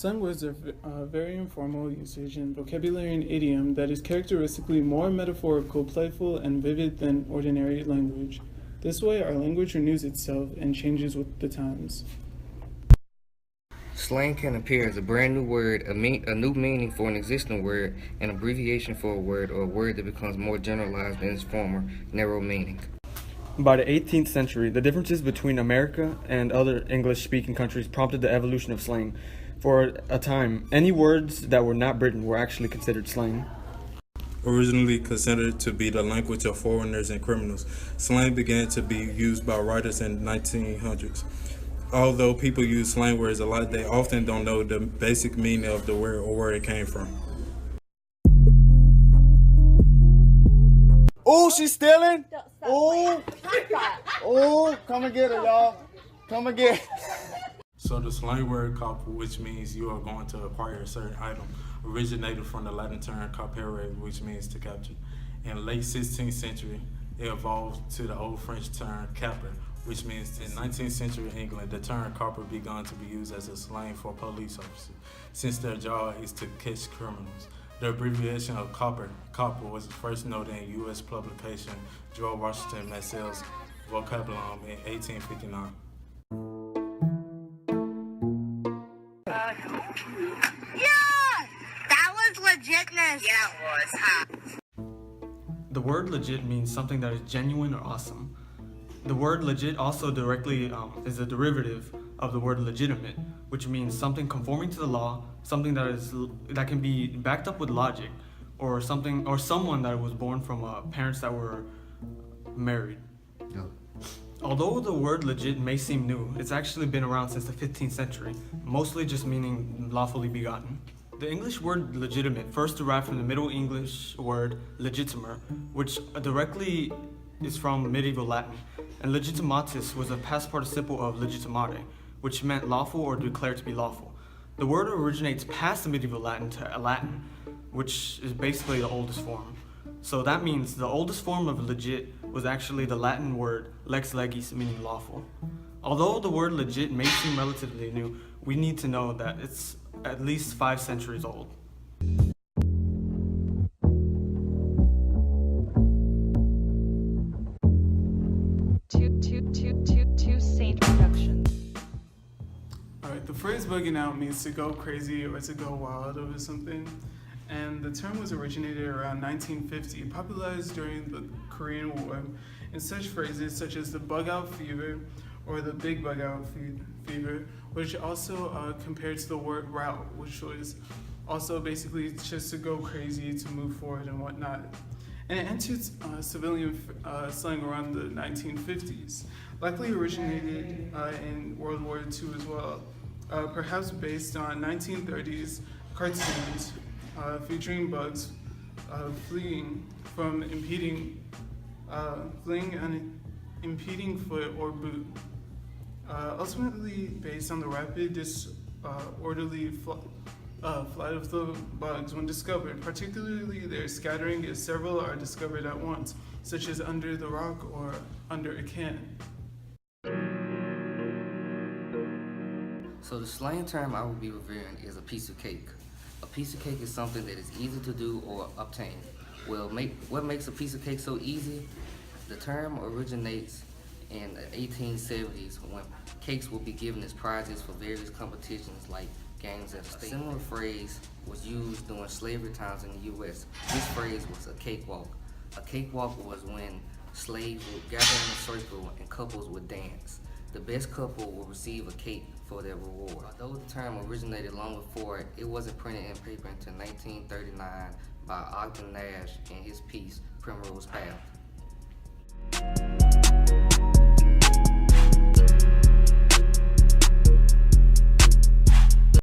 Slang words are very informal usage and vocabulary and idiom that is characteristically more metaphorical, playful, and vivid than ordinary language. This way, our language renews itself and changes with the times. Slang can appear as a brand new word, a new meaning for an existing word, an abbreviation for a word, or a word that becomes more generalized than its former narrow meaning. By the 18th century, the differences between America and other English-speaking countries prompted the evolution of slang. For a time, any words that were not Britain were actually considered slang. Originally considered to be the language of foreigners and criminals, slang began to be used by writers in the 1900s. Although people use slang words a lot, they often don't know the basic meaning of the word or where it came from. Oh, she's stealing? Oh, oh, come and get her, y'all. Come and get her. So the slang word copper, which means you are going to acquire a certain item, originated from the Latin term capere, which means to capture. In the late 16th century, it evolved to the Old French term capper, which means in 19th century England, the term copper began to be used as a slang for police officers, since their job is to catch criminals. The abbreviation of copper was first noted in U.S. publication George Washington Massill's Vocabulum in 1859. That was legitness. Yeah, it was, huh? The word legit means something that is genuine or awesome. The word legit also directly is a derivative of the word legitimate, which means something conforming to the law, something that can be backed up with logic, or someone that was born from parents that were married. Yeah. Although the word legit may seem new, it's actually been around since the 15th century, mostly just meaning lawfully begotten. The English word legitimate first derived from the Middle English word legitimer, which directly is from medieval Latin, and legitimatus was a past participle of legitimare, which meant lawful or declared to be lawful. The word originates past the medieval Latin to Latin, which is basically the oldest form. So that means the oldest form of legit was actually the Latin word lex legis, meaning lawful. Although the word legit may seem relatively new, we need to know that it's at least 5 centuries old. Two Saint Productions. Alright, the phrase bugging out means to go crazy or to go wild over something. And the term was originated around 1950, popularized during the Korean War, in such phrases such as the bug out fever or the big bug out fever, which also compared to the word route, which was also basically just to go crazy, to move forward and whatnot. And it entered civilian slang around the 1950s, likely originated in World War II as well, perhaps based on 1930s cartoons featuring bugs fleeing an impeding foot or boot. Ultimately based on the rapid disorderly flight of the bugs when discovered, particularly their scattering as several are discovered at once, such as under the rock or under a can. So the slang term I will be reviewing is a piece of cake. A piece of cake is something that is easy to do or obtain. Well, what makes a piece of cake so easy? The term originates in the 1870s when cakes will be given as prizes for various competitions like games at state. A similar phrase was used during slavery times in the U.S. This phrase was a cakewalk. A cakewalk was when slaves would gather in a circle and couples would dance. The best couple will receive a cake for their reward. Although the term originated long before it, it wasn't printed in paper until 1939 by Ogden Nash in his piece, Primrose Path.